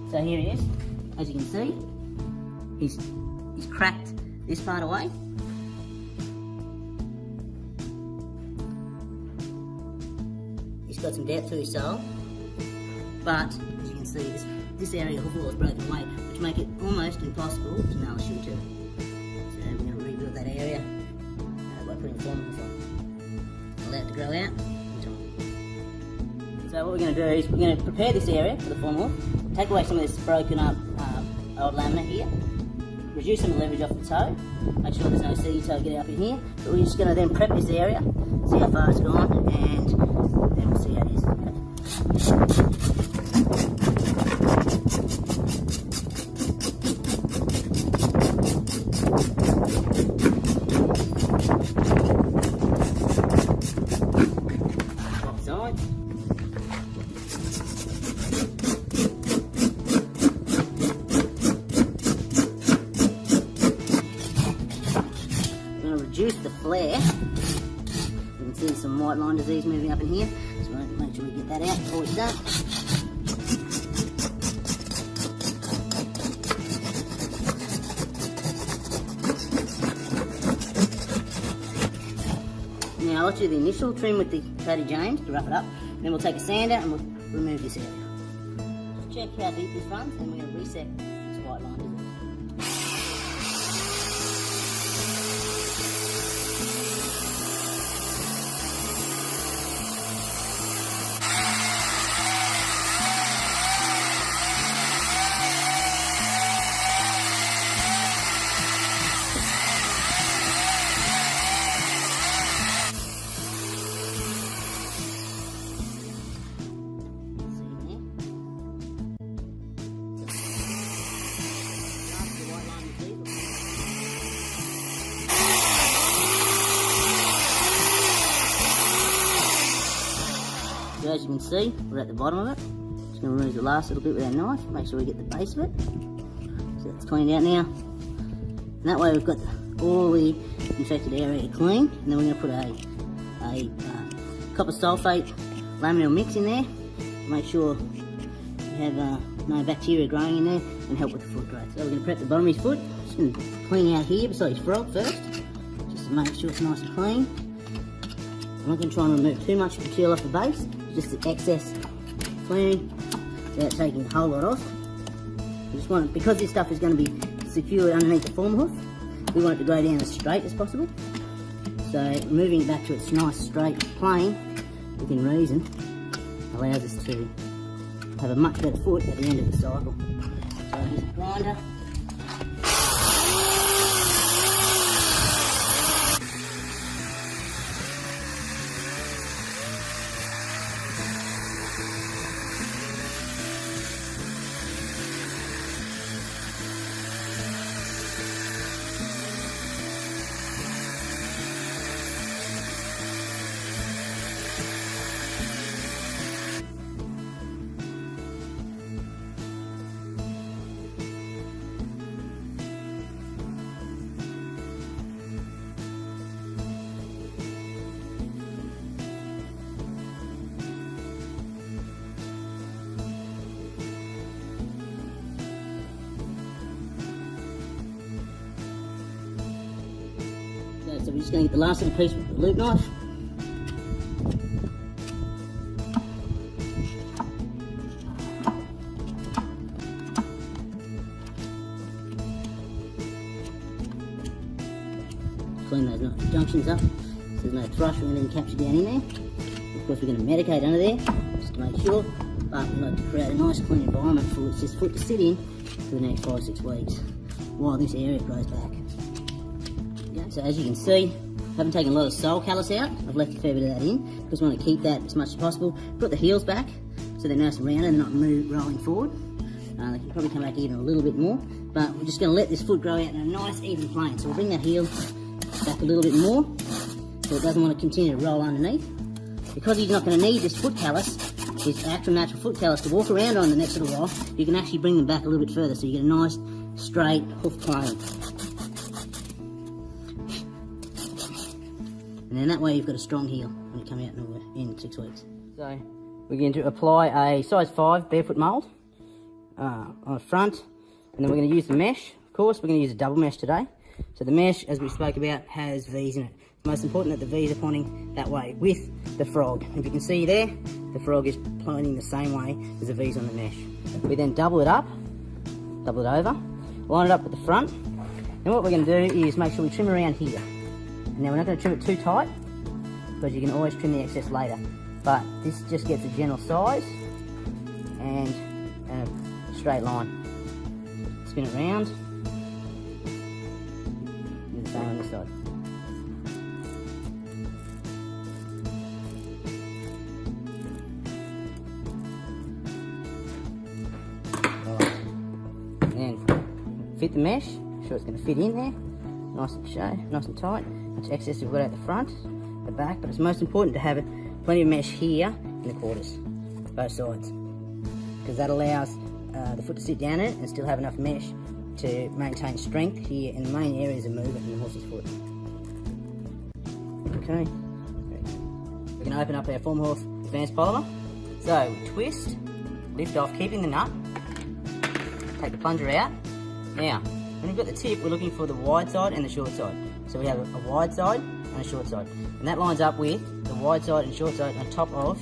So here he is. As you can see, he's cracked this part away. He's got some depth to his sole, but as you can see, this area of hoof wall is broken away, which make it almost impossible to nail a shoe to. So we're going to rebuild that area by putting a form hoof on. Allow it to grow out. So what we're going to do is we're going to prepare this area for the form hoof, take away some of this broken up old laminate here, reduce some of the leverage off the toe, make sure there's no seedy toe getting up in here, but we're just going to then prep this area, see how far it's gone, and then we'll see how it is. Swap sides. Reduce the flare. You can see some white line disease moving up in here, so we'll make sure we get that out before we start. Now I'll let you do the initial trim with the Cody James to rough it up, then we'll take a sander and we'll remove this area. Just check how deep this runs, and we're going to reset this white line disease. So as you can see, we're at the bottom of it. Just going to remove the last little bit with our knife, make sure we get the base of it. So it's cleaned out now. And that way we've got all the infected area clean. And then we're going to put a copper sulfate laminate mix in there to make sure we have no bacteria growing in there and help with the foot growth. So we're going to prep the bottom of his foot. Just going to clean out here beside his frog first, just to make sure it's nice and clean. I'm not going to try and remove too much material off the base, just the excess cleaning without taking a whole lot off. We just want it, because this stuff is going to be secured underneath the form hoof, we want it to go down as straight as possible. So moving it back to its nice straight plane within reason allows us to have a much better foot at the end of the cycle. So here's a grinder. So we're just going to get the last little piece with the loop knife. Clean those junctions up so there's no thrush or anything captured down in there. Of course we're going to medicate under there just to make sure, but we like to create a nice clean environment for this foot to sit in for the next 5 or 6 weeks while this area grows back. So as you can see, I haven't taken a lot of sole callus out. I've left a fair bit of that in because we want to keep that as much as possible. Put the heels back so they're nice and round and they're not rolling forward. They can probably come back even a little bit more, but we're just going to let this foot grow out in a nice even plane. So we'll bring that heel back a little bit more so it doesn't want to continue to roll underneath. Because he's not going to need this foot callus, this actual natural foot callus to walk around on the next little while, you can actually bring them back a little bit further so you get a nice straight hoof plane. And then that way you've got a strong heel when you come out in 6 weeks. So we're going to apply a size 5 barefoot mould. the front, and then we're going to use the mesh. Of course, we're going to use a double mesh today. So the mesh, as we spoke about, has V's in it. It's most important that the V's are pointing that way with the frog. If you can see there, the frog is pointing the same way as the V's on the mesh. We then double it up, double it over, line it up with the front. And what we're going to do is make sure we trim around here. Now we're not going to trim it too tight, because you can always trim the excess later. But this just gets a general size and a straight line. Spin it round. Do the same on this side. And then fit the mesh. Make sure it's going to fit in there. Nice and tight. Much excess we've got at the front, the back, but it's most important to have plenty of mesh here in the quarters, both sides, because that allows the foot to sit down in it and still have enough mesh to maintain strength here in the main areas of movement in the horse's foot. Okay, we're going to open up our Formhorse advanced polymer. So we twist, lift off, keeping the nut, take the plunger out. Now, when we've got the tip, we're looking for the wide side and the short side. So we have a wide side and a short side, and that lines up with the wide side and short side on top of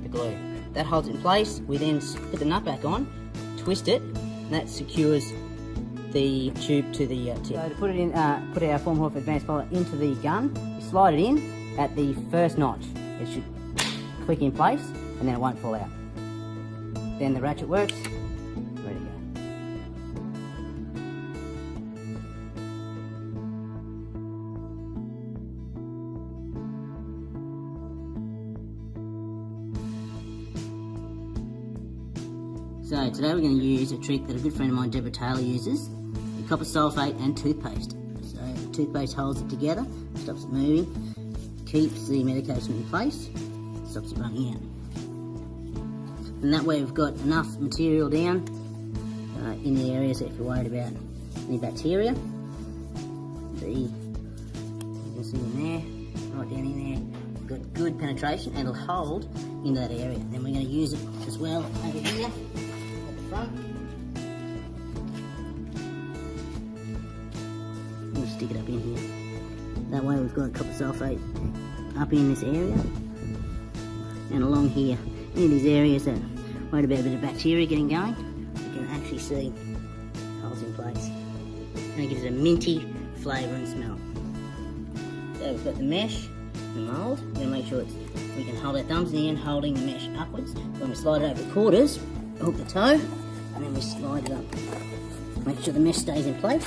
the glue. That holds it in place. We then put the nut back on, twist it, and that secures the tube to the tip. So to put it in, put our Formhorse advanced polymer into the gun, we slide it in at the first notch. It should click in place, and then it won't fall out. Then the ratchet works. Ready to go. So today we're going to use a trick that a good friend of mine, Deborah Taylor, uses, the copper sulphate and toothpaste. So the toothpaste holds it together, stops it moving, keeps the medication in place, stops it running out. And that way we've got enough material down in the areas that if you're worried about any bacteria. You can see in there, right down in there, we've got good penetration and it'll hold into that area. Then we're going to use it as well over here. Front. We'll stick it up in here. That way we've got copper sulphate up in this area and along here. Any of these areas that are worried about a bit of bacteria getting going, you can actually see holds in place. And it gives it a minty flavour and smell. So we've got the mesh, the mould. We're going to make sure we can hold our thumbs in the end, holding the mesh upwards. When we slide it over the quarters, hook the toe, and then we slide it up. Make sure the mesh stays in place.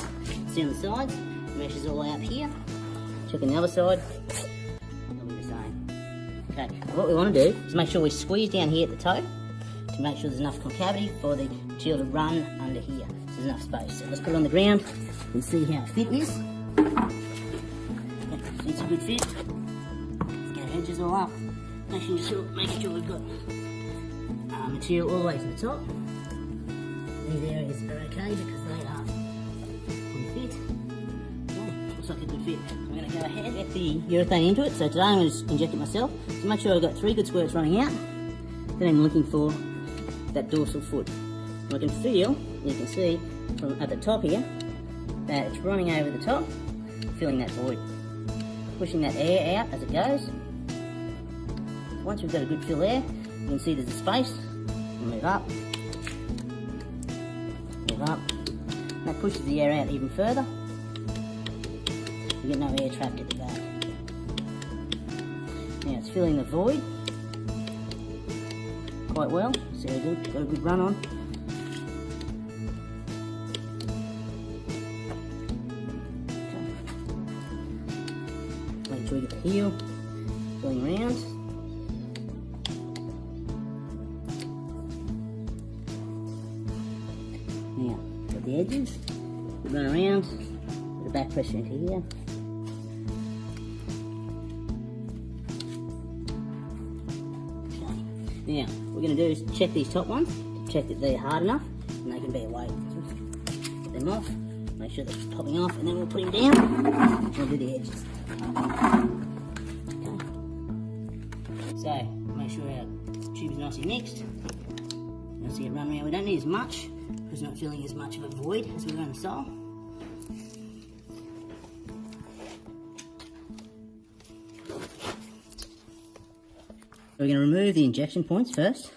See on the sides, the mesh is all the way up here. Check on the other side, it'll be the same. Okay, what we want to do is make sure we squeeze down here at the toe to make sure there's enough concavity for the material to run under here. So there's enough space. So let's put it on the ground and see how fit is. It's a good fit. Let's get our edges all up. Making sure we've got material all the way to the top. These areas are okay because they are good fit. Oh, looks like a good fit. I'm going to go ahead and get the urethane into it. So today I'm going to just inject it myself. So make sure I've got 3 good squirts running out. Then I'm looking for that dorsal foot. And I can feel, you can see from at the top here, that it's running over the top, filling that void. Pushing that air out as it goes. Once we've got a good fill there, you can see there's a space. Move up. Move up. That pushes the air out even further. You get no air trapped at the back. Now it's filling the void quite well. See how good? Got a good run on. Okay. Make sure you get the heel filling around. Now, got the edges, we run around, put the back pressure into here. Okay. Now, what we're going to do is check these top ones, to check that they're hard enough and they can bear weight. Get them off, make sure they're popping off, and then we'll put them down and we'll do the edges. Okay. So, make sure our tube is nicely mixed. can see it run around. We don't need as much because we're not filling as much of a void as we were in the sole. We're going to remove the injection points first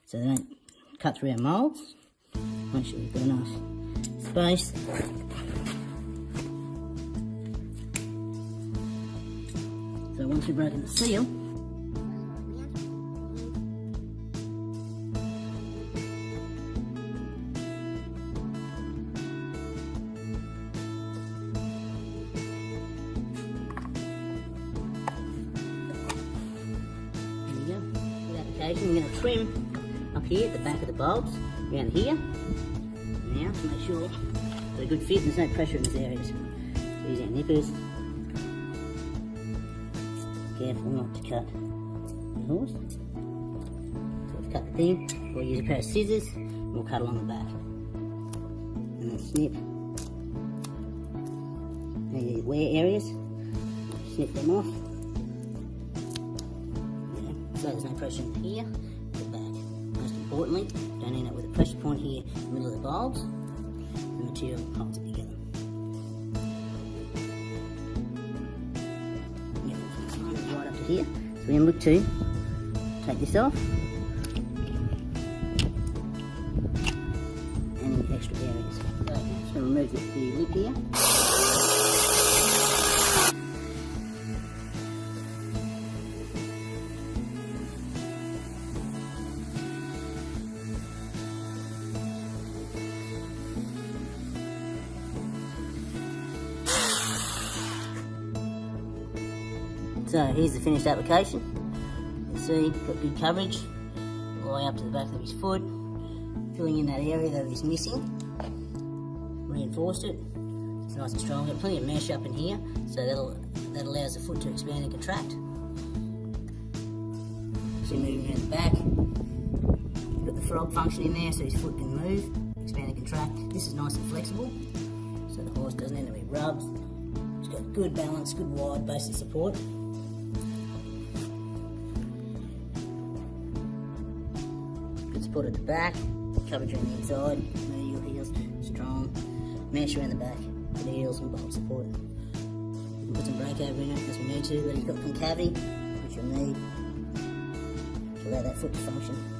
so they don't cut through our moulds. Make sure we've got enough space. So once we've broken the seal, we're going to trim up here at the back of the bulbs, around here. Now to make sure got a good fit, there's no pressure in these areas. Use our nippers. Careful not to cut the horse. So we've cut the thing, we'll use a pair of scissors and we'll cut along the back. And then snip any wear areas, snip them off. So there's no pressure in here, at the back. Most importantly, don't end up with a pressure point here in the middle of the bulbs. The material holds it together. Yeah, right up to here. So we're going to look to take this off. Any extra areas. So I'm just going to remove the lip here. So here's the finished application. You can see, got good coverage all the way up to the back of his foot, filling in that area that is missing. Reinforced it. It's nice and strong. Got plenty of mesh up in here, so that allows the foot to expand and contract. So moving around the back, got the frog function in there, so his foot can move, expand and contract. This is nice and flexible, so the horse doesn't end up with rubs. It's got good balance, good wide basic support. Support at the back, coverage around the inside, medial heels, strong, mesh around the back, for the heels and bolt support. You can put some brake over in it as we need to, but he's got concavity, which you'll need to allow that foot to function.